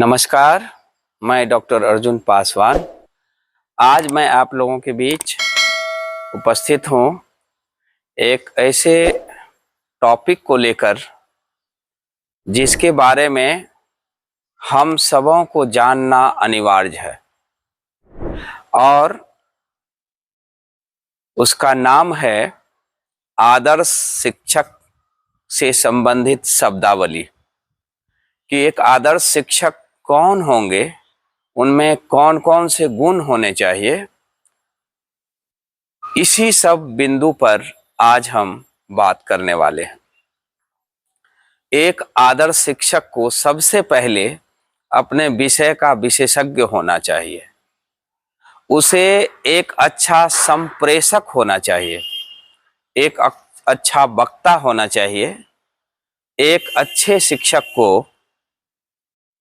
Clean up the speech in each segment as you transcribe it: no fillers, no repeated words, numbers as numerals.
नमस्कार, मैं डॉक्टर अर्जुन पासवान। आज मैं आप लोगों के बीच उपस्थित हूँ एक ऐसे टॉपिक को लेकर जिसके बारे में हम सबों को जानना अनिवार्य है और उसका नाम है आदर्श शिक्षक से संबंधित शब्दावली। कि एक आदर्श शिक्षक कौन होंगे, उनमें कौन कौन से गुण होने चाहिए, इसी सब बिंदु पर आज हम बात करने वाले हैं। एक आदर्श शिक्षक को सबसे पहले अपने विषय का विशेषज्ञ होना चाहिए। उसे एक अच्छा संप्रेषक होना चाहिए, एक अच्छा वक्ता होना चाहिए। एक अच्छे शिक्षक को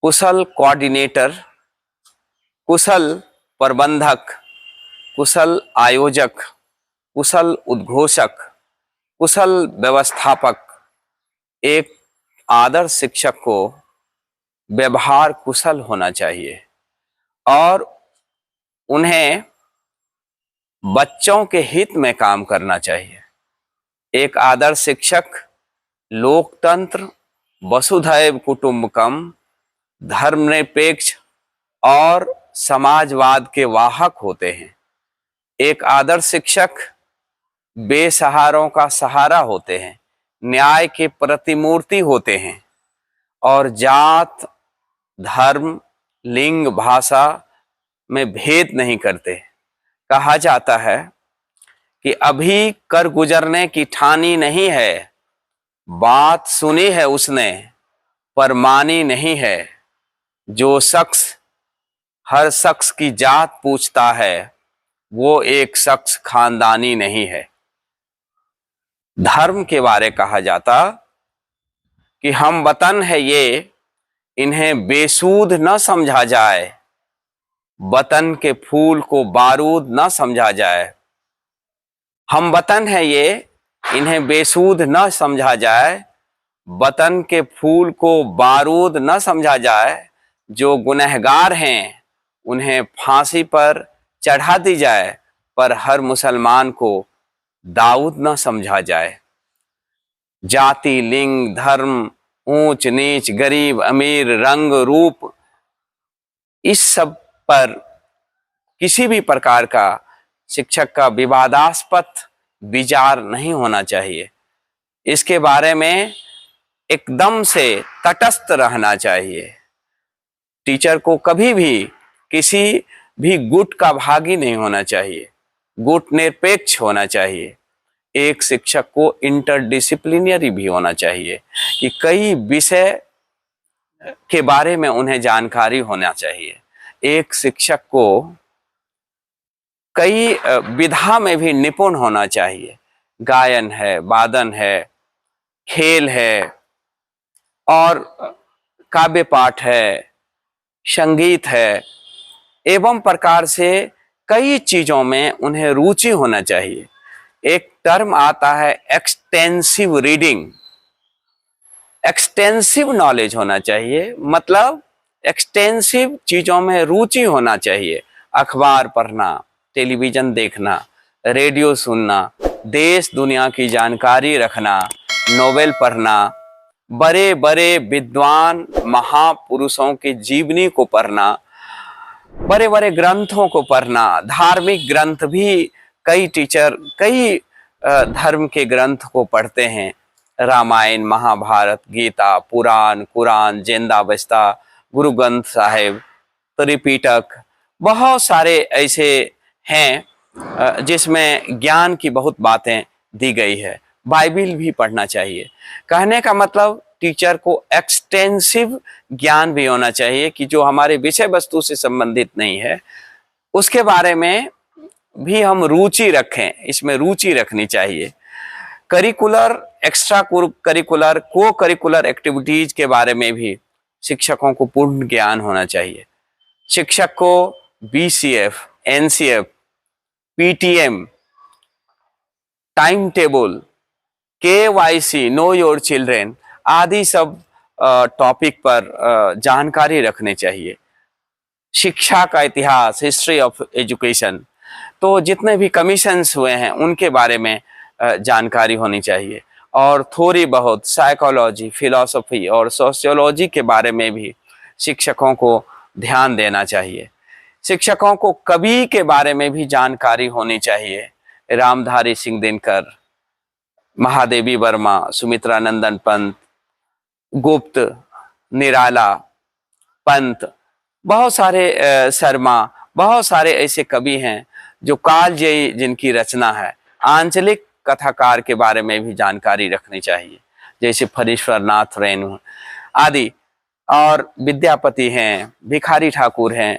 कुशल कोऑर्डिनेटर, कुशल प्रबंधक, कुशल आयोजक, कुशल उद्घोषक, कुशल व्यवस्थापक, एक आदर्श शिक्षक को व्यवहार कुशल होना चाहिए और उन्हें बच्चों के हित में काम करना चाहिए। एक आदर्श शिक्षक लोकतंत्र, वसुधैव कुटुंबकम, धर्मनिरपेक्ष और समाजवाद के वाहक होते हैं। एक आदर्श शिक्षक बेसहारों का सहारा होते हैं, न्याय के प्रतिमूर्ति होते हैं और जात, धर्म, लिंग, भाषा में भेद नहीं करते। कहा जाता है कि अभी कर गुजरने की ठानी नहीं है, बात सुनी है उसने पर मानी नहीं है। जो शख्स हर शख्स की जात पूछता है, वो एक शख्स खानदानी नहीं है। धर्म के बारे कहा जाता कि हम वतन है ये, इन्हें बेसूध न समझा जाए, वतन के फूल को बारूद न समझा जाए। हम वतन है ये, इन्हें बेसूध न समझा जाए, वतन के फूल को बारूद न समझा जाए। जो गुनहगार हैं उन्हें फांसी पर चढ़ा दी जाए, पर हर मुसलमान को दाऊद न समझा जाए। जाति, लिंग, धर्म, ऊंच नीच, गरीब अमीर, रंग रूप, इस सब पर किसी भी प्रकार का शिक्षक का विवादास्पद विचार नहीं होना चाहिए। इसके बारे में एकदम से तटस्थ रहना चाहिए। टीचर को कभी भी किसी भी गुट का भागी नहीं होना चाहिए, गुट निरपेक्ष होना चाहिए। एक शिक्षक को इंटरडिसिप्लिनरी भी होना चाहिए कि कई विषय के बारे में उन्हें जानकारी होना चाहिए। एक शिक्षक को कई विधा में भी निपुण होना चाहिए। गायन है, वादन है, खेल है और काव्य पाठ है, संगीत है, एवं प्रकार से कई चीजों में उन्हें रुचि होना चाहिए। एक टर्म आता है एक्सटेंसिव रीडिंग, एक्सटेंसिव नॉलेज होना चाहिए, मतलब एक्सटेंसिव चीजों में रुचि होना चाहिए। अखबार पढ़ना, टेलीविजन देखना, रेडियो सुनना, देश दुनिया की जानकारी रखना, नोवेल पढ़ना, बड़े बड़े विद्वान महापुरुषों की जीवनी को पढ़ना, बड़े बड़े ग्रंथों को पढ़ना, धार्मिक ग्रंथ भी कई टीचर कई धर्म के ग्रंथ को पढ़ते हैं। रामायण, महाभारत, गीता, पुराण, कुरान, जिंदाबस्ता, गुरु ग्रंथ साहिब, त्रिपिटक, बहुत सारे ऐसे हैं जिसमें ज्ञान की बहुत बातें दी गई है। बाइबिल भी पढ़ना चाहिए। कहने का मतलब टीचर को एक्सटेंसिव ज्ञान भी होना चाहिए कि जो हमारे विषय वस्तु से संबंधित नहीं है उसके बारे में भी हम रुचि रखें, इसमें रुचि रखनी चाहिए। करिकुलर, एक्स्ट्रा करिकुलर, को करिकुलर एक्टिविटीज के बारे में भी शिक्षकों को पूर्ण ज्ञान होना चाहिए। शिक्षक को BCF, NCF, PTM, time table, KYC, know your children आदि सब टॉपिक पर जानकारी रखनी चाहिए। शिक्षा का इतिहास, हिस्ट्री ऑफ एजुकेशन, तो जितने भी कमीशंस हुए हैं उनके बारे में जानकारी होनी चाहिए। और थोड़ी बहुत साइकोलॉजी, फिलॉसफी और सोशियोलॉजी के बारे में भी शिक्षकों को ध्यान देना चाहिए। शिक्षकों को कवि के बारे में भी जानकारी होनी चाहिए। रामधारी सिंह दिनकर, महादेवी वर्मा, सुमित्रा नंदन पंत, गुप्त, निराला, पंत, बहुत सारे शर्मा, बहुत सारे ऐसे कवि हैं जो कालजयी जिनकी रचना है। आंचलिक कथाकार के बारे में भी जानकारी रखनी चाहिए, जैसे फणीश्वर नाथ रेणु आदि, और विद्यापति हैं, भिखारी ठाकुर हैं।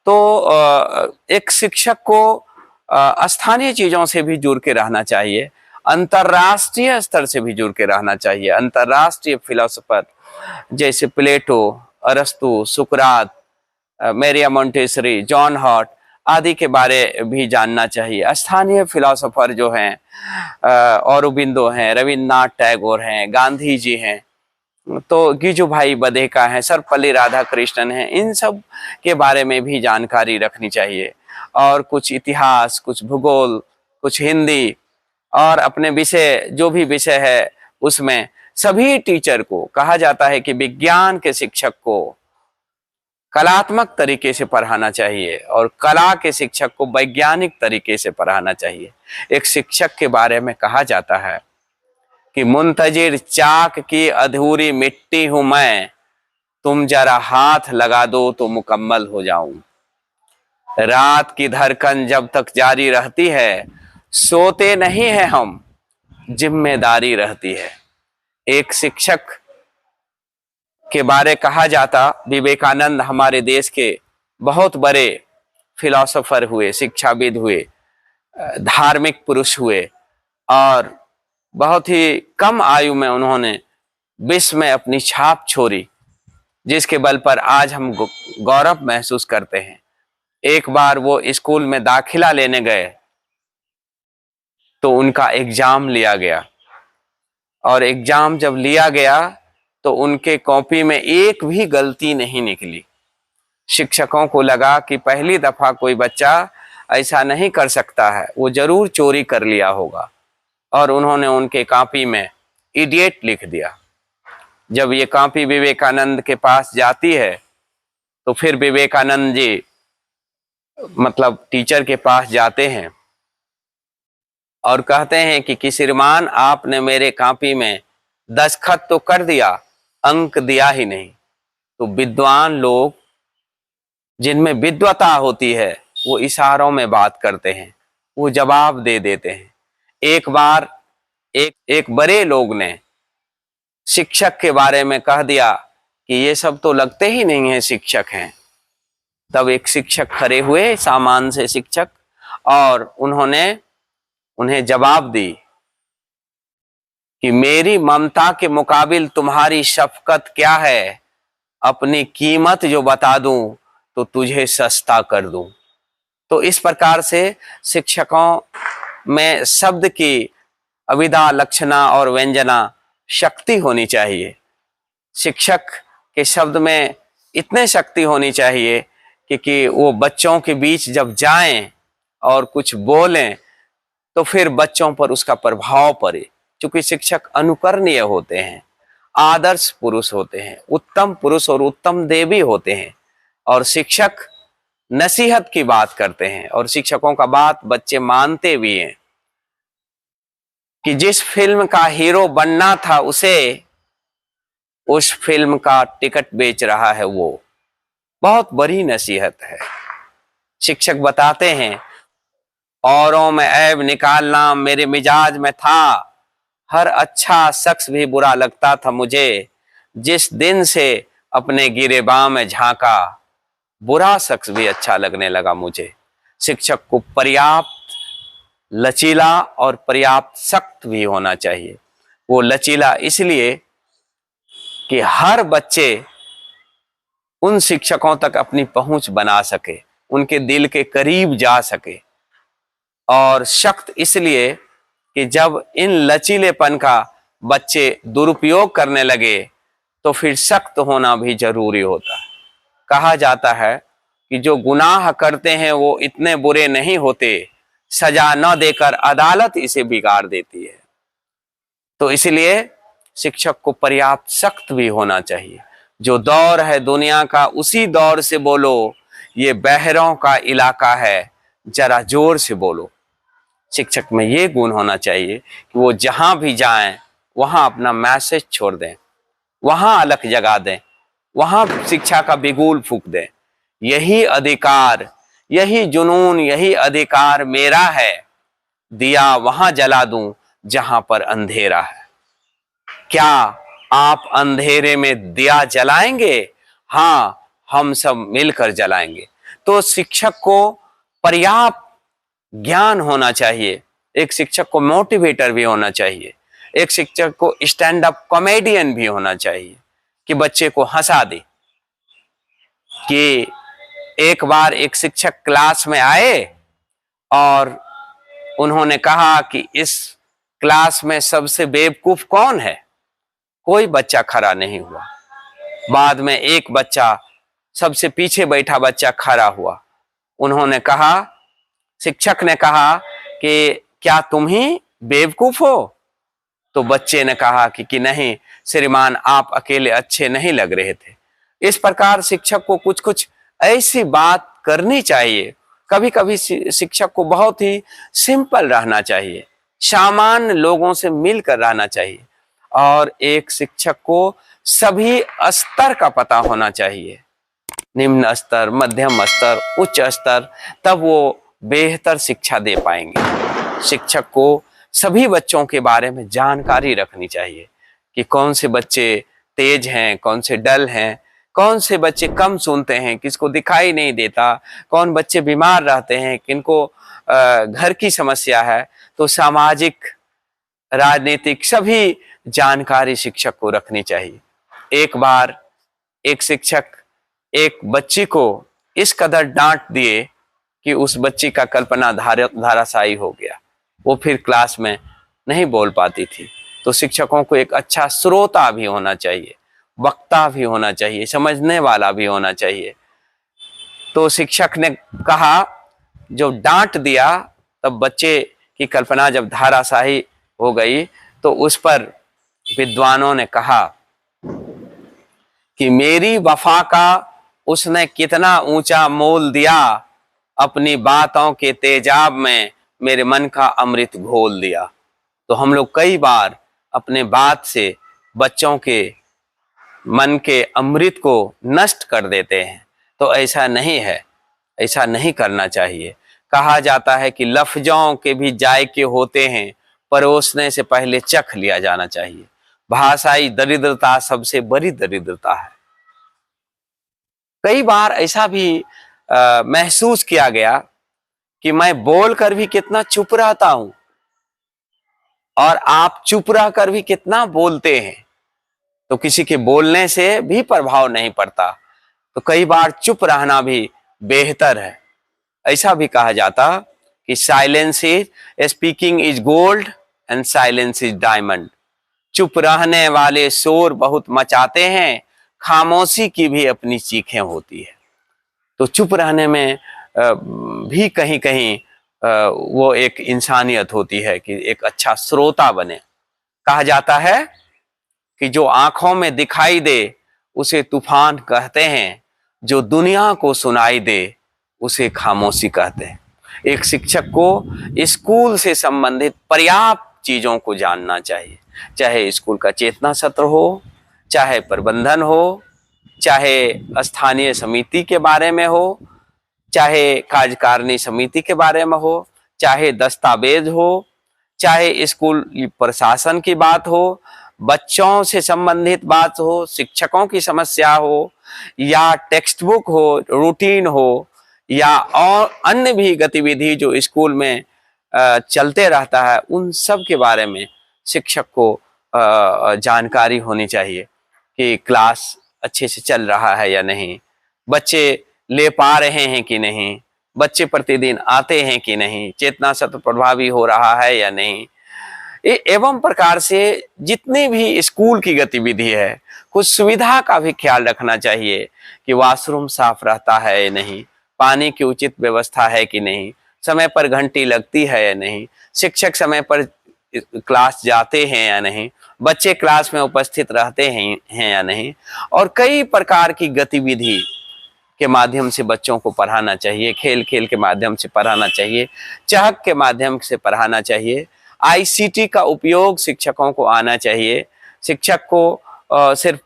तो एक शिक्षक को स्थानीय चीजों से भी जुड़ के रहना चाहिए, अंतर्राष्ट्रीय स्तर से भी जुड़ के रहना चाहिए। अंतर्राष्ट्रीय फिलोसोफर जैसे प्लेटो, अरस्तु, सुकरात, मेरिया मोंटेसरी, जॉन हॉट आदि के बारे भी जानना चाहिए। स्थानीय फिलोसोफर जो हैं औरोबिंदो हैं, रविन्द्रनाथ टैगोर हैं, गांधी जी हैं, तो गिजुभाई बधेका हैं, सर्वपल्ली राधाकृष्णन हैं, इन सब के बारे में भी जानकारी रखनी चाहिए। और कुछ इतिहास, कुछ भूगोल, कुछ हिंदी, और अपने विषय जो भी विषय है उसमें सभी टीचर को कहा जाता है कि विज्ञान के शिक्षक को कलात्मक तरीके से पढ़ाना चाहिए और कला के शिक्षक को वैज्ञानिक तरीके से पढ़ाना चाहिए। एक शिक्षक के बारे में कहा जाता है कि मुंतजिर चाक की अधूरी मिट्टी हूं मैं, तुम जरा हाथ लगा दो तो मुकम्मल हो जाऊं। रात की धड़कन जब तक जारी रहती है, सोते नहीं है हम, जिम्मेदारी रहती है। एक शिक्षक के बारे कहा जाता, विवेकानंद हमारे देश के बहुत बड़े फिलोसोफर हुए, शिक्षाविद हुए, धार्मिक पुरुष हुए, और बहुत ही कम आयु में उन्होंने विश्व में अपनी छाप छोड़ी, जिसके बल पर आज हम गौरव महसूस करते हैं। एक बार वो स्कूल में दाखिला लेने गए तो उनका एग्जाम लिया गया, और एग्जाम जब लिया गया तो उनके कॉपी में एक भी गलती नहीं निकली। शिक्षकों को लगा कि पहली दफा कोई बच्चा ऐसा नहीं कर सकता है, वो जरूर चोरी कर लिया होगा, और उन्होंने उनके कॉपी में इडियट लिख दिया। जब ये कॉपी विवेकानंद के पास जाती है तो फिर विवेकानंद जी मतलब टीचर के पास जाते हैं और कहते हैं कि श्रीमान आपने मेरे कॉपी में दस्तखत तो कर दिया, अंक दिया ही नहीं। तो विद्वान लोग जिनमें विद्वता होती है वो इशारों में बात करते हैं, वो जवाब दे देते हैं। एक बार एक बड़े लोग ने शिक्षक के बारे में कह दिया कि ये सब तो लगते ही नहीं है शिक्षक हैं। तब एक शिक्षक खड़े हुए, सामान से शिक्षक, और उन्होंने उन्हें जवाब दी कि मेरी ममता के मुकाबिल तुम्हारी शफकत क्या है, अपनी कीमत जो बता दूं तो तुझे सस्ता कर दूं। तो इस प्रकार से शिक्षकों में शब्द की अविदा, लक्षणा और व्यंजना शक्ति होनी चाहिए। शिक्षक के शब्द में इतने शक्ति होनी चाहिए कि वो बच्चों के बीच जब जाएं और कुछ बोलें तो फिर बच्चों पर उसका प्रभाव पड़े। क्योंकि शिक्षक अनुकरणीय होते हैं, आदर्श पुरुष होते हैं, उत्तम पुरुष और उत्तम देवी होते हैं, और शिक्षक नसीहत की बात करते हैं, और शिक्षकों का बात बच्चे मानते भी हैं। कि जिस फिल्म का हीरो बनना था उसे उस फिल्म का टिकट बेच रहा है वो। बहुत बड़ी नसीहत है। शिक्षक बताते हैं, औरों में ऐब निकालना मेरे मिजाज में था, हर अच्छा शख्स भी बुरा लगता था मुझे, जिस दिन से अपने गिरेबां में झांका, बुरा शख्स भी अच्छा लगने लगा मुझे। शिक्षक को पर्याप्त लचीला और पर्याप्त सख्त भी होना चाहिए। वो लचीला इसलिए कि हर बच्चे उन शिक्षकों तक अपनी पहुंच बना सके, उनके दिल के करीब जा सके, और सख्त इसलिए कि जब इन लचीलेपन का बच्चे दुरुपयोग करने लगे तो फिर सख्त होना भी जरूरी होता है। कहा जाता है कि जो गुनाह करते हैं वो इतने बुरे नहीं होते, सजा न देकर अदालत इसे बिगाड़ देती है। तो इसलिए शिक्षक को पर्याप्त सख्त भी होना चाहिए। जो दौर है दुनिया का, उसी दौर से बोलो, ये बहरों का इलाका है, जरा जोर से बोलो। शिक्षक में ये गुण होना चाहिए कि वो जहां भी जाएं वहां अपना मैसेज छोड़ दें, वहां अलख जगा दें, वहां शिक्षा का बिगुल फूंक दें। यही अधिकार, यही जुनून, यही अधिकार मेरा है, दिया वहां जला दूं जहां पर अंधेरा है। क्या आप अंधेरे में दिया जलाएंगे? हाँ, हम सब मिलकर जलाएंगे। तो शिक्षक को पर्याप्त ज्ञान होना चाहिए, एक शिक्षक को मोटिवेटर भी होना चाहिए, एक शिक्षक को स्टैंड अप कॉमेडियन भी होना चाहिए कि बच्चे को हंसा दे। कि एक बार एक शिक्षक क्लास में आए और उन्होंने कहा कि इस क्लास में सबसे बेवकूफ कौन है? कोई बच्चा खड़ा नहीं हुआ। बाद में एक बच्चा, सबसे पीछे बैठा बच्चा खड़ा हुआ। उन्होंने कहा, शिक्षक ने कहा कि क्या तुम ही बेवकूफ हो? तो बच्चे ने कहा कि नहीं श्रीमान, आप अकेले अच्छे नहीं लग रहे थे। इस प्रकार शिक्षक को कुछ कुछ ऐसी बात करनी चाहिए। कभी कभी शिक्षक को बहुत ही सिंपल रहना चाहिए, सामान्य लोगों से मिलकर रहना चाहिए। और एक शिक्षक को सभी स्तर का पता होना चाहिए, निम्न स्तर, मध्यम स्तर, उच्च स्तर, तब वो बेहतर शिक्षा दे पाएंगे। शिक्षक को सभी बच्चों के बारे में जानकारी रखनी चाहिए कि कौन से बच्चे तेज हैं, कौन से डल हैं, कौन से बच्चे कम सुनते हैं, किसको दिखाई नहीं देता, कौन बच्चे बीमार रहते हैं, किनको घर की समस्या है। तो सामाजिक, राजनीतिक सभी जानकारी शिक्षक को रखनी चाहिए। एक बार एक शिक्षक एक बच्ची को इस कदर डांट दिए कि उस बच्ची का कल्पना धाराशायी हो गया। वो फिर क्लास में नहीं बोल पाती थी। तो शिक्षकों को एक अच्छा श्रोता भी होना चाहिए, वक्ता भी होना चाहिए, समझने वाला भी होना चाहिए। तो शिक्षक ने कहा, जो डांट दिया, तब बच्चे की कल्पना जब धाराशायी हो गई तो उस पर विद्वानों ने कहा कि मेरी वफा का उसने कितना ऊंचा मोल दिया, अपनी बातों के तेजाब में मेरे मन का अमृत घोल दिया। तो हम लोग कई बार अपने बात से बच्चों के मन के अमृत को नष्ट कर देते हैं। तो ऐसा नहीं है, ऐसा नहीं करना चाहिए। कहा जाता है कि लफ्जों के भी जायके होते हैं, परोसने से पहले चख लिया जाना चाहिए। भाषाई दरिद्रता सबसे बड़ी दरिद्रता है। कई बार ऐसा भी महसूस किया गया कि मैं बोलकर भी कितना चुप रहता हूं और आप चुप रहकर भी कितना बोलते हैं, तो किसी के बोलने से भी प्रभाव नहीं पड़ता। तो कई बार चुप रहना भी बेहतर है। ऐसा भी कहा जाता कि silence is speaking is gold and silence is diamond. चुप रहने वाले शोर बहुत मचाते हैं, खामोशी की भी अपनी चीखें होती है। तो चुप रहने में भी कहीं कहीं वो एक इंसानियत होती है कि एक अच्छा श्रोता बने। कहा जाता है कि जो आंखों में दिखाई दे उसे तूफान कहते हैं, जो दुनिया को सुनाई दे उसे खामोशी कहते हैं। एक शिक्षक को स्कूल से संबंधित पर्याप्त चीजों को जानना चाहिए, चाहे स्कूल का चेतना सत्र हो, चाहे प्रबंधन हो, चाहे स्थानीय समिति के बारे में हो, चाहे कार्यकारिणी समिति के बारे में हो, चाहे दस्तावेज हो, चाहे स्कूल प्रशासन की बात हो, बच्चों से संबंधित बात हो, शिक्षकों की समस्या हो, या टेक्स्ट बुक हो, रूटीन हो, या और अन्य भी गतिविधि जो स्कूल में चलते रहता है, उन सब के बारे में शिक्षक को जानकारी होनी चाहिए कि क्लास अच्छे से चल रहा है या नहीं, बच्चे ले पा रहे हैं कि नहीं, बच्चे प्रतिदिन आते हैं कि नहीं, चेतना सत्र प्रभावी हो रहा है या नहीं, एवं प्रकार से जितनी भी स्कूल की गतिविधि है, कुछ सुविधा का भी ख्याल रखना चाहिए कि वॉशरूम साफ रहता है या नहीं, पानी की उचित व्यवस्था है कि नहीं, समय पर घंटी लगती है या नहीं, शिक्षक समय पर क्लास जाते हैं या नहीं, बच्चे क्लास में उपस्थित रहते हैं या नहीं, और कई प्रकार की गतिविधि के माध्यम से बच्चों को पढ़ाना चाहिए, खेल खेल के माध्यम से पढ़ाना चाहिए, चहक के माध्यम से पढ़ाना चाहिए। आईसीटी का उपयोग शिक्षकों को आना चाहिए। शिक्षक को सिर्फ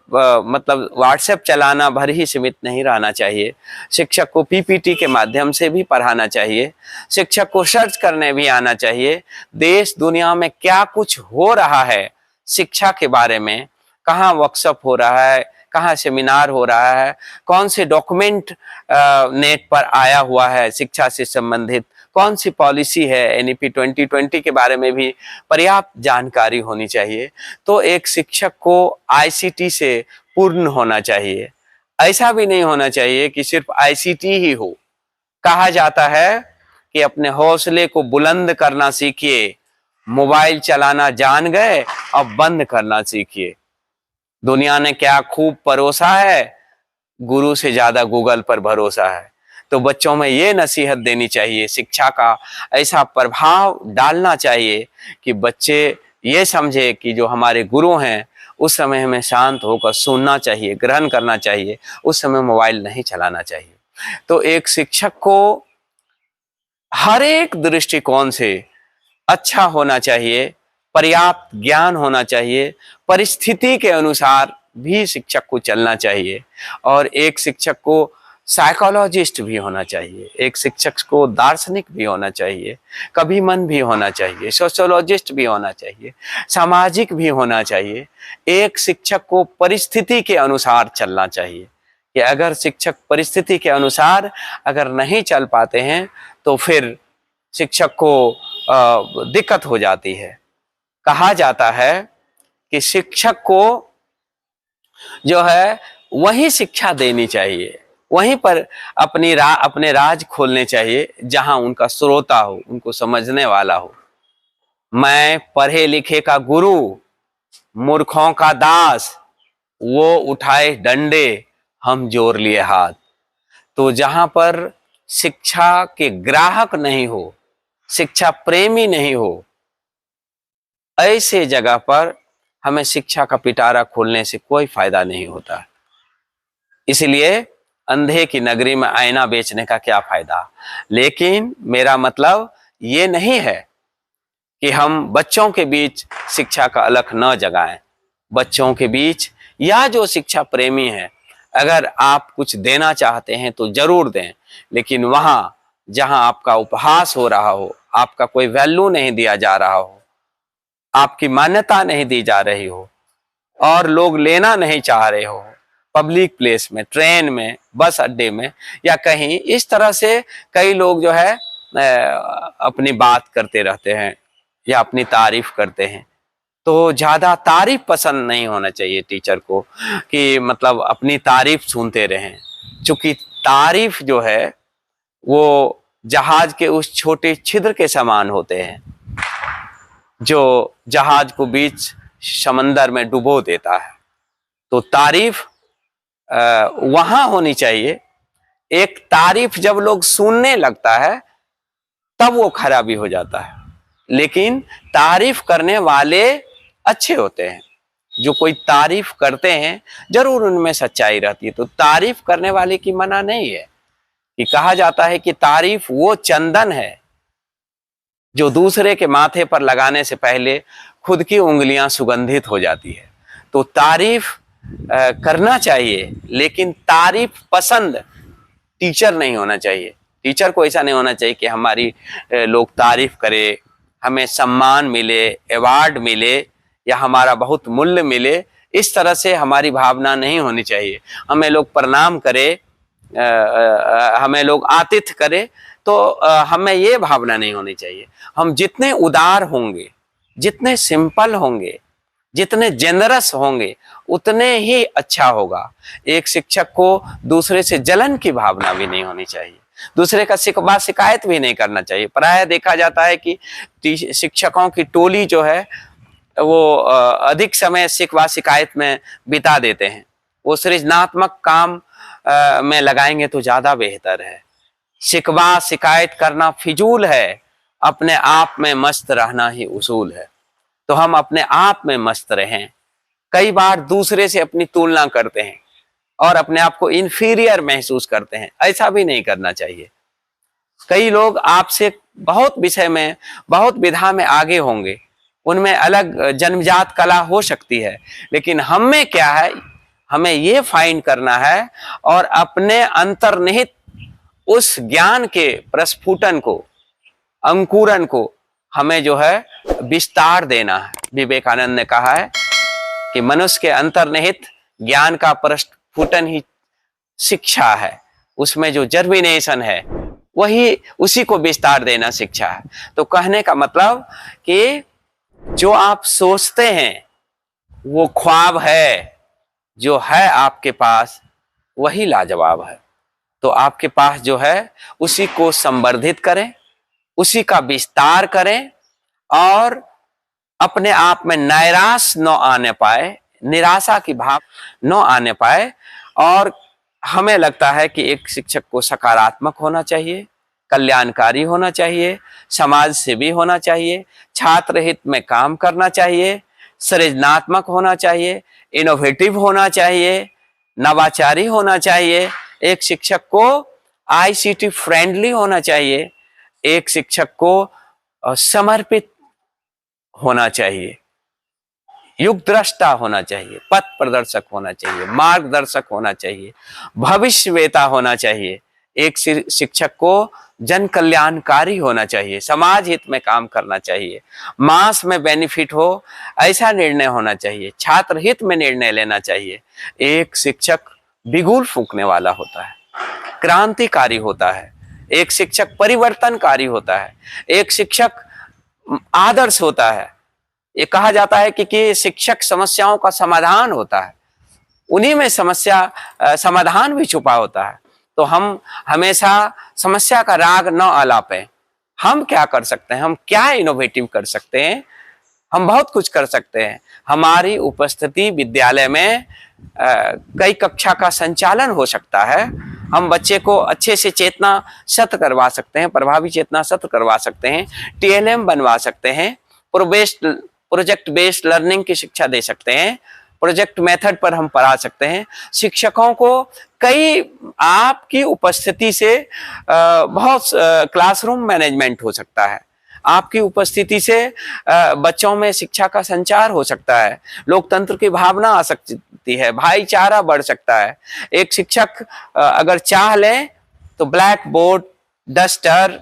मतलब व्हाट्सएप चलाना भर ही सीमित नहीं रहना चाहिए। शिक्षक को पीपीटी के माध्यम से भी पढ़ाना चाहिए। शिक्षक को सर्च करने भी आना चाहिए। देश दुनिया में क्या कुछ हो रहा है शिक्षा के बारे में, कहाँ वर्कशॉप हो रहा है, कहाँ सेमिनार हो रहा है, कौन से डॉक्यूमेंट नेट पर आया हुआ है शिक्षा से संबंधित, कौन सी पॉलिसी है, एनईपी 2020 के बारे में भी पर्याप्त जानकारी होनी चाहिए। तो एक शिक्षक को आईसीटी से पूर्ण होना चाहिए। ऐसा भी नहीं होना चाहिए कि सिर्फ आईसीटी ही हो। कहा जाता है कि अपने हौसले को बुलंद करना सीखिए, मोबाइल चलाना जान गए, अब बंद करना सीखिए। दुनिया ने क्या खूब परोसा है, गुरु से ज्यादा गूगल पर भरोसा है। तो बच्चों में ये नसीहत देनी चाहिए, शिक्षा का ऐसा प्रभाव डालना चाहिए कि बच्चे ये समझे कि जो हमारे गुरु हैं उस समय हमें शांत होकर सुनना चाहिए, ग्रहण करना चाहिए, उस समय मोबाइल नहीं चलाना चाहिए। तो एक शिक्षक को हर एक दृष्टिकोण से अच्छा होना चाहिए, पर्याप्त ज्ञान होना चाहिए, परिस्थिति के अनुसार भी शिक्षक को चलना चाहिए, और एक शिक्षक को साइकोलॉजिस्ट भी होना चाहिए, एक शिक्षक को दार्शनिक भी होना चाहिए, कविमन भी होना चाहिए, सोशियोलॉजिस्ट भी होना चाहिए, सामाजिक भी होना चाहिए। एक शिक्षक को परिस्थिति के अनुसार चलना चाहिए कि अगर शिक्षक परिस्थिति के अनुसार अगर नहीं चल पाते हैं तो फिर शिक्षक को दिक्कत हो जाती है। कहा जाता है कि शिक्षक को जो है वही शिक्षा देनी चाहिए, वहीं पर अपने राज खोलने चाहिए जहां उनका श्रोता हो, उनको समझने वाला हो। मैं पढ़े लिखे का गुरु, मूर्खों का दास, वो उठाए डंडे, हम जोड़ लिए हाथ। तो जहां पर शिक्षा के ग्राहक नहीं हो, शिक्षा प्रेमी नहीं हो, ऐसे जगह पर हमें शिक्षा का पिटारा खोलने से कोई फायदा नहीं होता। इसलिए अंधे की नगरी में आईना बेचने का क्या फायदा। लेकिन मेरा मतलब ये नहीं है कि हम बच्चों के बीच शिक्षा का अलख न जगाएं। बच्चों के बीच या जो शिक्षा प्रेमी है, अगर आप कुछ देना चाहते हैं तो जरूर दें, लेकिन वहां जहां आपका उपहास हो रहा हो, आपका कोई वैल्यू नहीं दिया जा रहा हो, आपकी मान्यता नहीं दी जा रही हो और लोग लेना नहीं चाह रहे हो, पब्लिक प्लेस में, ट्रेन में, बस अड्डे में या कहीं, इस तरह से कई लोग जो है अपनी बात करते रहते हैं या अपनी तारीफ करते हैं। तो ज्यादा तारीफ पसंद नहीं होना चाहिए टीचर को कि मतलब अपनी तारीफ सुनते रहें, क्योंकि तारीफ जो है वो जहाज के उस छोटे छिद्र के समान होते हैं जो जहाज को बीच समंदर में डुबो देता है। तो तारीफ वहां होनी चाहिए। एक तारीफ जब लोग सुनने लगता है तब वो खराबी हो जाता है, लेकिन तारीफ करने वाले अच्छे होते हैं। जो कोई तारीफ करते हैं जरूर उनमें सच्चाई रहती है। तो तारीफ करने वाले की मना नहीं है कि कहा जाता है कि तारीफ वो चंदन है जो दूसरे के माथे पर लगाने से पहले खुद की उंगलियां सुगंधित हो जाती है। तो तारीफ करना चाहिए, लेकिन तारीफ पसंद टीचर नहीं होना चाहिए। टीचर को ऐसा नहीं होना चाहिए कि हमारी लोग तारीफ करें, हमें सम्मान मिले, अवार्ड मिले या हमारा बहुत मूल्य मिले, इस तरह से हमारी भावना नहीं होनी चाहिए। हमें लोग प्रणाम करें, हमें लोग आतिथ्य करें, तो हमें ये भावना नहीं होनी चाहिए। हम जितने उदार होंगे, जितने सिंपल होंगे, जितने जेनरस होंगे, उतने ही अच्छा होगा। एक शिक्षक को दूसरे से जलन की भावना भी नहीं होनी चाहिए। दूसरे का शिकवा शिकायत भी नहीं करना चाहिए। प्रायः देखा जाता है कि शिक्षकों की टोली जो है वो अधिक समय शिकवा शिकायत में बिता देते हैं। वो सृजनात्मक काम में लगाएंगे तो ज्यादा बेहतर है। शिकवा शिकायत करना फिजूल है, अपने आप में मस्त रहना ही उसूल है। तो हम अपने आप में मस्त रहें। कई बार दूसरे से अपनी तुलना करते हैं और अपने आप को इंफीरियर महसूस करते हैं, ऐसा भी नहीं करना चाहिए। कई लोग आपसे बहुत विषय में, बहुत विधा में आगे होंगे, उनमें अलग जन्मजात कला हो सकती है, लेकिन हम में क्या है, हमें ये फाइंड करना है और अपने अंतर्निहित उस ज्ञान के प्रस्फुटन को, अंकुरन को हमें जो है विस्तार देना है। विवेकानंद ने कहा है कि मनुष्य के अंतर्निहित ज्ञान का प्रस्फुटन ही शिक्षा है, उसमें जो जर्मिनेशन है वही, उसी को विस्तार देना शिक्षा है। तो कहने का मतलब कि जो आप सोचते हैं वो ख्वाब है, जो है आपके पास वही लाजवाब है। तो आपके पास जो है उसी को संवर्धित करें, उसी का विस्तार करें और अपने आप में नैराश न आने पाए, निराशा की भाव न आने पाए। और हमें लगता है कि एक शिक्षक को सकारात्मक होना चाहिए, कल्याणकारी होना चाहिए, समाज सेवी होना चाहिए, छात्र हित में काम करना चाहिए, सृजनात्मक होना चाहिए, इनोवेटिव होना चाहिए, नवाचारी होना चाहिए। एक शिक्षक को आईसीटी फ्रेंडली होना चाहिए, एक शिक्षक को समर्पित होना चाहिए, युग दृष्टा होना चाहिए, पथ प्रदर्शक होना चाहिए, मार्गदर्शक होना चाहिए, भविष्यवेता होना चाहिए। एक शिक्षक को जन कल्याणकारी होना चाहिए, समाज हित में काम करना चाहिए, मास में बेनिफिट हो ऐसा निर्णय होना चाहिए, छात्र हित में निर्णय लेना चाहिए। एक शिक्षक बिगुल फूंकने वाला होता है, क्रांतिकारी होता है, एक शिक्षक परिवर्तनकारी होता है, एक शिक्षक आदर्श होता है। ये कहा जाता है कि शिक्षक समस्याओं का समाधान होता है, उन्हीं में समस्या समाधान भी छुपा होता है। तो हम हमेशा समस्या का राग न आलापें। हम क्या कर सकते हैं, हम क्या इनोवेटिव कर सकते हैं, हम बहुत कुछ कर सकते हैं। हमारी उपस्थिति विद्यालय में कई कक्षा का संचालन हो सकता है। हम बच्चे को अच्छे से चेतना सत्र करवा सकते हैं, प्रभावी चेतना सत्र करवा सकते हैं, टीएलएम बनवा सकते हैं, प्रोजेक्ट बेस्ड लर्निंग की शिक्षा दे सकते हैं, प्रोजेक्ट मेथड पर हम पढ़ा सकते हैं। शिक्षकों को कई आपकी उपस्थिति से बहुत क्लासरूम मैनेजमेंट हो सकता है, आपकी उपस्थिति से बच्चों में शिक्षा का संचार हो सकता है, लोकतंत्र की भावना आ सकती है, भाईचारा बढ़ सकता है। एक शिक्षक अगर चाह ले तो ब्लैक बोर्ड, डस्टर,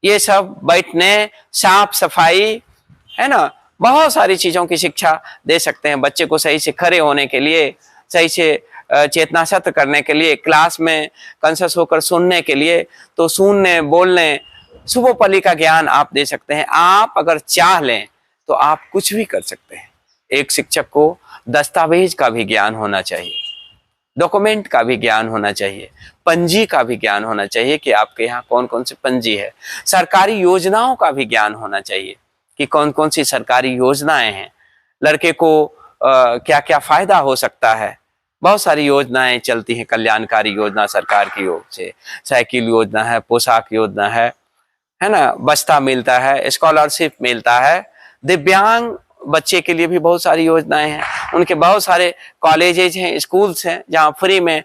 ये सब बैठने, साफ सफाई, है ना, बहुत सारी चीजों की शिक्षा दे सकते हैं बच्चे को सही से खड़े होने के लिए, सही से चेतना सत्र करने के लिए, क्लास में कंसस होकर सुनने के लिए। तो सुनने, बोलने, सुबोपली का ज्ञान आप दे सकते हैं। आप अगर चाह लें तो आप कुछ भी कर सकते हैं। एक शिक्षक को दस्तावेज का भी ज्ञान होना चाहिए, डॉक्यूमेंट का भी ज्ञान होना चाहिए, पंजी का भी ज्ञान होना चाहिए कि आपके यहाँ कौन कौन सी पंजी है, सरकारी योजनाओं का भी ज्ञान होना चाहिए कि कौन कौन सी सरकारी योजनाएं हैं, लड़के को क्या क्या फायदा हो सकता है। बहुत सारी योजनाएं चलती हैं, कल्याणकारी योजना सरकार की ओर से, साइकिल योजना है, पोशाक योजना है ना, बस्ता मिलता है, स्कॉलरशिप मिलता है, दिव्यांग बच्चे के लिए भी बहुत सारी योजनाएं हैं, उनके बहुत सारे कॉलेजेज हैं, स्कूल्स हैं जहाँ फ्री में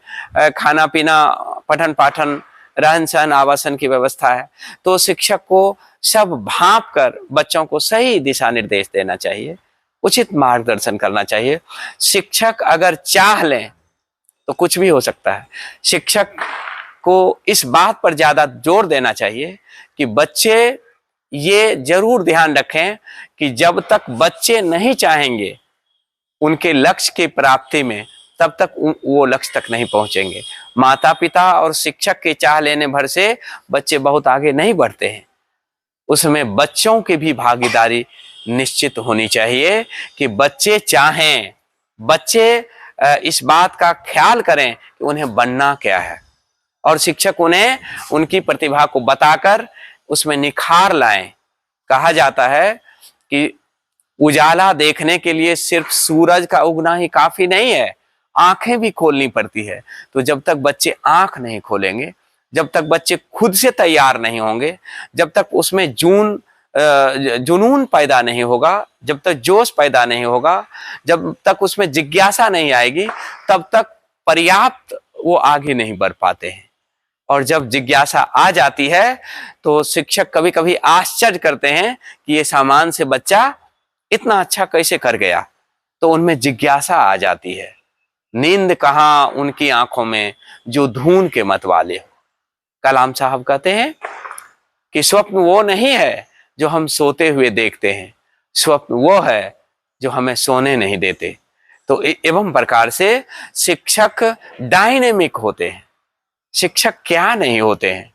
खाना पीना, पठन पाठन, रहन सहन, आवासन की व्यवस्था है। तो शिक्षक को सब भांप कर बच्चों को सही दिशा निर्देश देना चाहिए, उचित मार्गदर्शन करना चाहिए। शिक्षक अगर चाह लें तो कुछ भी हो सकता है। शिक्षक को इस बात पर ज्यादा जोर देना चाहिए कि बच्चे ये जरूर ध्यान रखें कि जब तक बच्चे नहीं चाहेंगे उनके लक्ष्य की प्राप्ति में, तब तक वो लक्ष्य तक नहीं पहुंचेंगे। माता पिता और शिक्षक के चाह लेने भर से बच्चे बहुत आगे नहीं बढ़ते हैं, उसमें बच्चों की भी भागीदारी निश्चित होनी चाहिए कि बच्चे चाहें, बच्चे इस बात का ख्याल करें कि उन्हें बनना क्या है और शिक्षक उन्हें उनकी प्रतिभा को बताकर उसमें निखार लाएं। कहा जाता है कि उजाला देखने के लिए सिर्फ सूरज का उगना ही काफी नहीं है, आंखें भी खोलनी पड़ती है। तो जब तक बच्चे आंख नहीं खोलेंगे, जब तक बच्चे खुद से तैयार नहीं होंगे, जब तक उसमें जुनून पैदा नहीं होगा, जब तक जोश पैदा नहीं होगा, जब तक उसमें जिज्ञासा नहीं आएगी, तब तक पर्याप्त वो आगे नहीं बढ़ पाते हैं। और जब जिज्ञासा आ जाती है तो शिक्षक कभी कभी आश्चर्य करते हैं कि ये सामान से बच्चा इतना अच्छा कैसे कर गया। तो उनमें जिज्ञासा आ जाती है। नींद कहाँ उनकी आंखों में जो धून के मतवाले हो। कलाम साहब कहते हैं कि स्वप्न वो नहीं है जो हम सोते हुए देखते हैं, स्वप्न वो है जो हमें सोने नहीं देते। तो एवं प्रकार से शिक्षक डायनेमिक होते हैं। शिक्षक क्या नहीं होते हैं,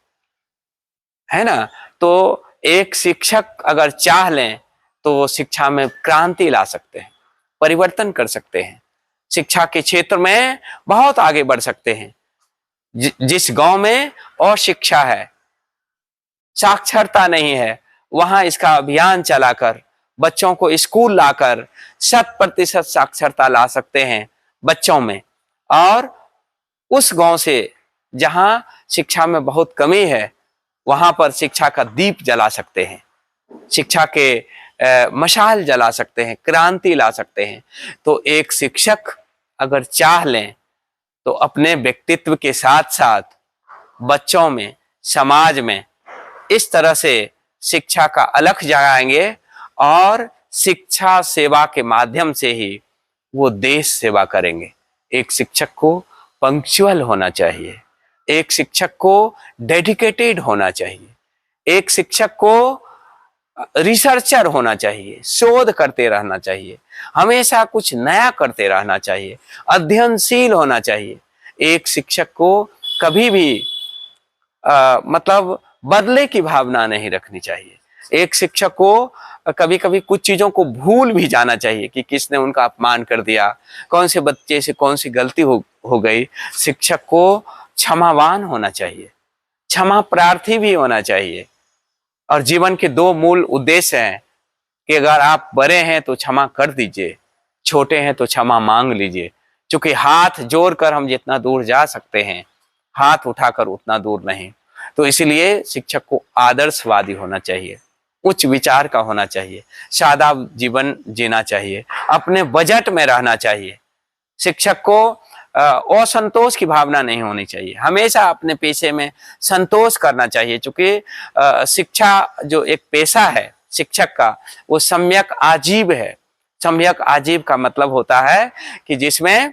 है ना। तो एक शिक्षक अगर चाह लें तो वो शिक्षा में क्रांति ला सकते हैं, परिवर्तन कर सकते हैं, शिक्षा के क्षेत्र में बहुत आगे बढ़ सकते हैं। जिस गांव में अशिक्षा है, साक्षरता नहीं है, वहां इसका अभियान चलाकर बच्चों को स्कूल लाकर 100% साक्षरता ला सकते हैं बच्चों में। और उस गांव से जहां शिक्षा में बहुत कमी है, वहां पर शिक्षा का दीप जला सकते हैं, शिक्षा के मशाल जला सकते हैं, क्रांति ला सकते हैं। तो एक शिक्षक अगर चाह लें तो अपने व्यक्तित्व के साथ साथ बच्चों में, समाज में इस तरह से शिक्षा का अलख जगाएंगे और शिक्षा सेवा के माध्यम से ही वो देश सेवा करेंगे। एक शिक्षक को पंक्चुअल होना चाहिए, एक शिक्षक को डेडिकेटेड होना चाहिए, एक शिक्षक को रिसर्चर होना चाहिए, शोध करते रहना चाहिए, हमेशा कुछ नया करते रहना चाहिए, अध्ययनशील होना चाहिए। एक शिक्षक को कभी भी मतलब बदले की भावना नहीं रखनी चाहिए। एक शिक्षक को कभी कभी कुछ चीजों को भूल भी जाना चाहिए कि किसने उनका अपमान कर दिया, कौन से बच्चे से कौन सी गलती हो गई। शिक्षक को क्षमावान होना चाहिए, क्षमा प्रार्थी भी होना चाहिए। और जीवन के दो मूल उद्देश्य हैं कि अगर आप बड़े हैं तो क्षमा कर दीजिए, छोटे हैं तो क्षमा मांग लीजिए। क्योंकि हाथ जोड़कर हम जितना दूर जा सकते हैं, हाथ उठाकर उतना दूर नहीं। तो इसलिए शिक्षक को आदर्शवादी होना चाहिए, उच्च विचार का होना चाहिए, सादा जीवन जीना चाहिए, अपने बजट में रहना चाहिए। शिक्षक को असंतोष की भावना नहीं होनी चाहिए, हमेशा अपने पेशे में संतोष करना चाहिए। क्योंकि शिक्षा जो एक पेशा है शिक्षक का, वो सम्यक आजीव है। सम्यक आजीव का मतलब होता है कि जिसमें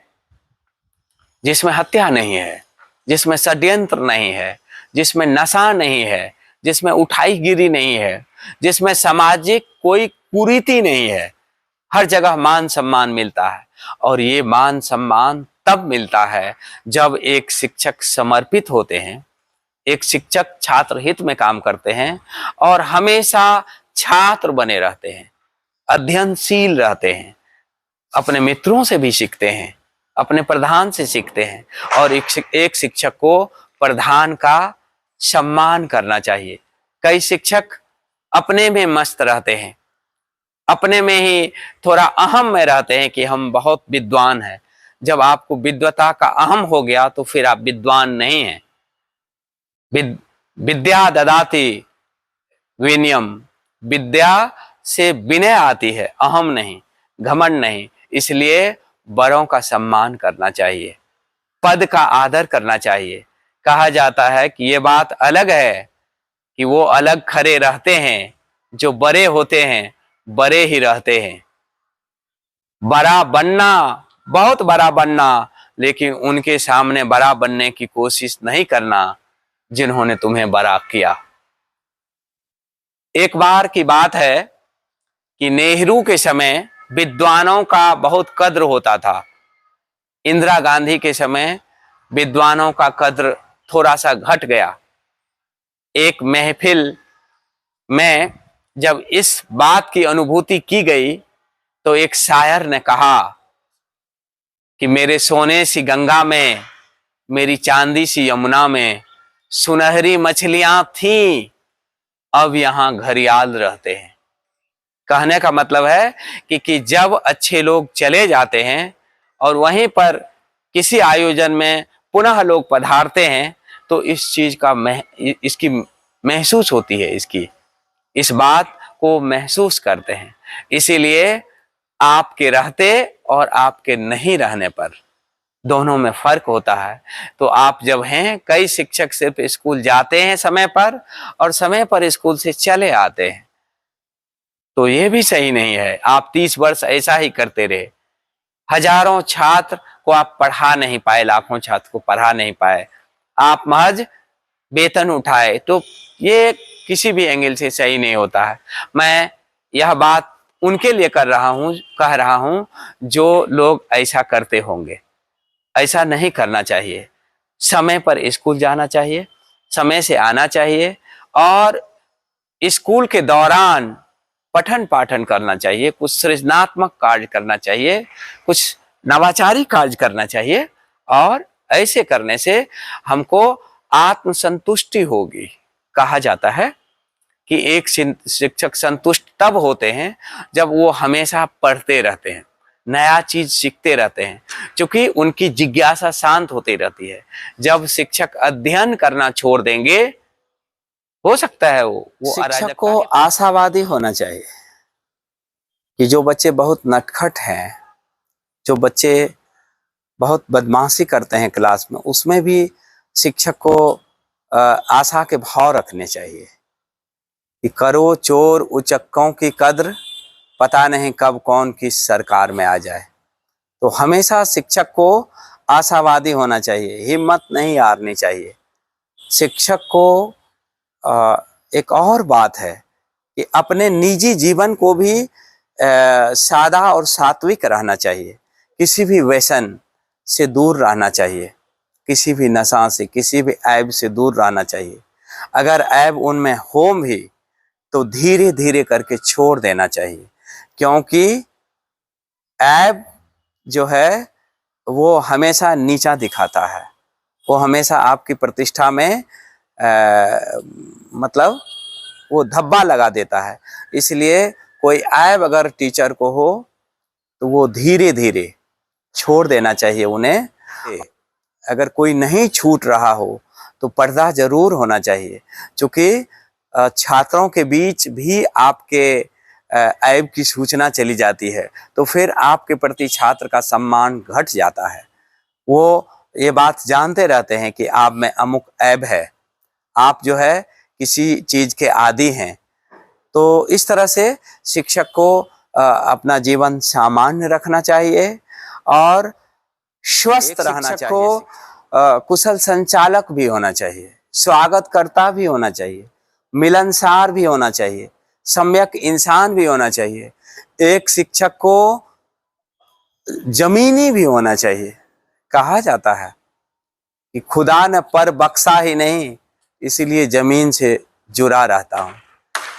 हत्या नहीं है, जिसमें षड्यंत्र नहीं है, जिसमें नशा नहीं है, जिसमें उठाईगिरी नहीं है, जिसमें सामाजिक कोई कुरीति नहीं है। हर जगह मान सम्मान मिलता है। और ये मान सम्मान तब मिलता है जब एक शिक्षक समर्पित होते हैं, एक शिक्षक छात्र हित में काम करते हैं और हमेशा छात्र बने रहते हैं, अध्ययनशील रहते हैं, अपने मित्रों से भी सीखते हैं, अपने प्रधान से सीखते हैं। और एक शिक्षक को प्रधान का सम्मान करना चाहिए। कई शिक्षक अपने में मस्त रहते हैं, अपने में ही थोड़ा अहम में रहते हैं कि हम बहुत विद्वान हैं। जब आपको विद्वता का अहम हो गया तो फिर आप विद्वान नहीं हैं। विद्या ददाति विनयम, विद्या से विनय आती है, अहम नहीं, घमंड नहीं। इसलिए बड़ों का सम्मान करना चाहिए, पद का आदर करना चाहिए। कहा जाता है कि ये बात अलग है कि वो अलग खड़े रहते हैं, जो बड़े होते हैं बड़े ही रहते हैं। बड़ा बनना, बहुत बड़ा बनना, लेकिन उनके सामने बड़ा बनने की कोशिश नहीं करना जिन्होंने तुम्हें बड़ा किया। एक बार की बात है कि नेहरू के समय विद्वानों का बहुत कद्र होता था। इंदिरा गांधी के समय विद्वानों का कद्र थोड़ा सा घट गया। एक महफिल में जब इस बात की अनुभूति की गई तो एक शायर ने कहा कि मेरे सोने सी गंगा में, मेरी चांदी सी यमुना में सुनहरी मछलियां थीं, अब यहाँ घड़ियाल रहते हैं। कहने का मतलब है कि जब अच्छे लोग चले जाते हैं और वहीं पर किसी आयोजन में पुनः लोग पधारते हैं तो इस चीज का इसकी महसूस होती है, इस बात को महसूस करते हैं। इसीलिए आपके रहते और आपके नहीं रहने पर दोनों में फर्क होता है। तो आप जब हैं, कई शिक्षक सिर्फ स्कूल जाते हैं समय पर और समय पर स्कूल से चले आते हैं, तो ये भी सही नहीं है। आप 30 वर्ष ऐसा ही करते रहे, हजारों छात्र को आप पढ़ा नहीं पाए, लाखों छात्र को पढ़ा नहीं पाए, आप महज वेतन उठाए, तो ये किसी भी एंगल से सही नहीं होता है। मैं यह बात उनके लिए कह रहा हूं जो लोग ऐसा करते होंगे। ऐसा नहीं करना चाहिए। समय पर स्कूल जाना चाहिए, समय से आना चाहिए और स्कूल के दौरान पठन पाठन करना चाहिए, कुछ सृजनात्मक कार्य करना चाहिए, कुछ नवाचारी कार्य करना चाहिए। और ऐसे करने से हमको आत्मसंतुष्टि होगी। कहा जाता है कि एक शिक्षक संतुष्ट तब होते हैं जब वो हमेशा पढ़ते रहते हैं, नया चीज सीखते रहते हैं, क्योंकि उनकी जिज्ञासा शांत होती रहती है। जब शिक्षक अध्ययन करना छोड़ देंगे, हो सकता है वो शिक्षक को आशावादी होना चाहिए कि जो बच्चे बहुत नटखट हैं, जो बच्चे बहुत बदमाशी करते हैं क्लास में, उसमें भी शिक्षक को आशा के भाव रखने चाहिए कि करो चोर उचक्कों की कद्र, पता नहीं कब कौन किस सरकार में आ जाए। तो हमेशा शिक्षक को आशावादी होना चाहिए, हिम्मत नहीं हारनी चाहिए। शिक्षक को एक और बात है कि अपने निजी जीवन को भी सादा और सात्विक रहना चाहिए। किसी भी व्यसन से दूर रहना चाहिए, किसी भी नशा से, किसी भी ऐब से दूर रहना चाहिए। अगर ऐब उनमें हो भी तो धीरे धीरे करके छोड़ देना चाहिए, क्योंकि ऐब जो है वो हमेशा नीचा दिखाता है, वो हमेशा आपकी प्रतिष्ठा में मतलब वो धब्बा लगा देता है। इसलिए कोई ऐब अगर टीचर को हो तो वो धीरे धीरे छोड़ देना चाहिए उन्हें। अगर कोई नहीं छूट रहा हो तो पर्दा जरूर होना चाहिए, क्योंकि छात्रों के बीच भी आपके ऐब की सूचना चली जाती है तो फिर आपके प्रति छात्र का सम्मान घट जाता है। वो ये बात जानते रहते हैं कि आप में अमुक ऐब है, आप जो है किसी चीज के आदी हैं। तो इस तरह से शिक्षक को अपना जीवन सामान्य रखना चाहिए और स्वस्थ रहना चाहिए। को कुशल संचालक भी होना चाहिए, स्वागतकर्ता भी होना चाहिए, मिलनसार भी होना चाहिए, सम्यक इंसान भी होना चाहिए। एक शिक्षक को जमीनी भी होना चाहिए। कहा जाता है कि खुदा ने पर बख्शा ही नहीं, इसीलिए जमीन से जुड़ा रहता हूँ।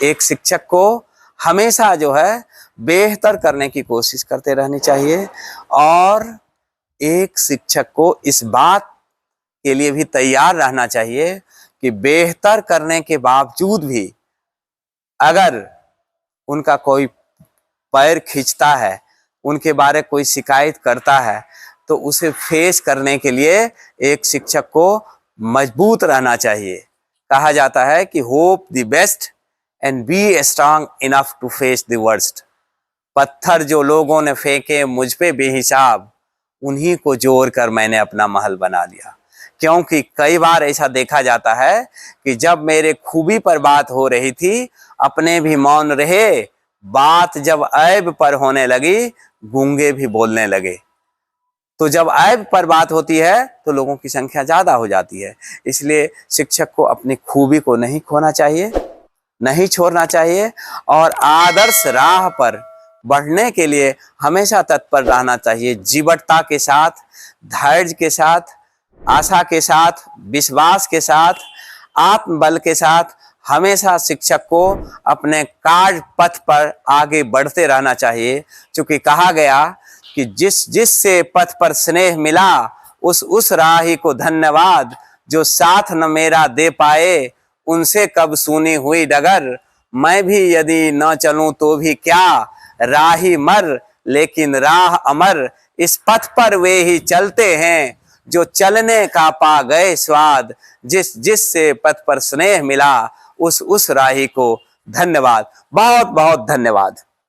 एक शिक्षक को हमेशा जो है बेहतर करने की कोशिश करते रहनी चाहिए और एक शिक्षक को इस बात के लिए भी तैयार रहना चाहिए कि बेहतर करने के बावजूद भी अगर उनका कोई पैर खींचता है, उनके बारे कोई शिकायत करता है, तो उसे फेस करने के लिए एक शिक्षक को मजबूत रहना चाहिए। कहा जाता है कि hope the best and be strong enough to face the worst. पत्थर जो लोगों ने फेंके मुझ पे बेहिसाब, उन्हीं को जोड़ कर मैंने अपना महल बना लिया। क्योंकि कई बार ऐसा देखा जाता है कि जब मेरे खूबी पर बात हो रही थी, अपने भी मौन रहे, बात जब ऐब पर होने लगी, गूंगे भी बोलने लगे। तो जब ऐब पर बात होती है तो लोगों की संख्या ज्यादा हो जाती है। इसलिए शिक्षक को अपनी खूबी को नहीं खोना चाहिए, नहीं छोड़ना चाहिए और आदर्श राह पर बढ़ने के लिए हमेशा तत्पर रहना चाहिए। जीवटता के साथ, धैर्य के साथ, आशा के साथ, विश्वास के साथ, आत्मबल के साथ हमेशा शिक्षक को अपने कार्य पथ पर आगे बढ़ते रहना चाहिए। क्योंकि कहा गया कि जिससे पथ पर स्नेह मिला उस राही को धन्यवाद, जो साथ न मेरा दे पाए, उनसे कब सूनी हुई डगर। मैं भी यदि न चलूं तो भी क्या, राही मर लेकिन राह अमर। इस पथ पर वे ही चलते हैं जो चलने का पा गए स्वाद। जिस जिससे पथ पर स्नेह मिला, उस राही को धन्यवाद। बहुत बहुत धन्यवाद।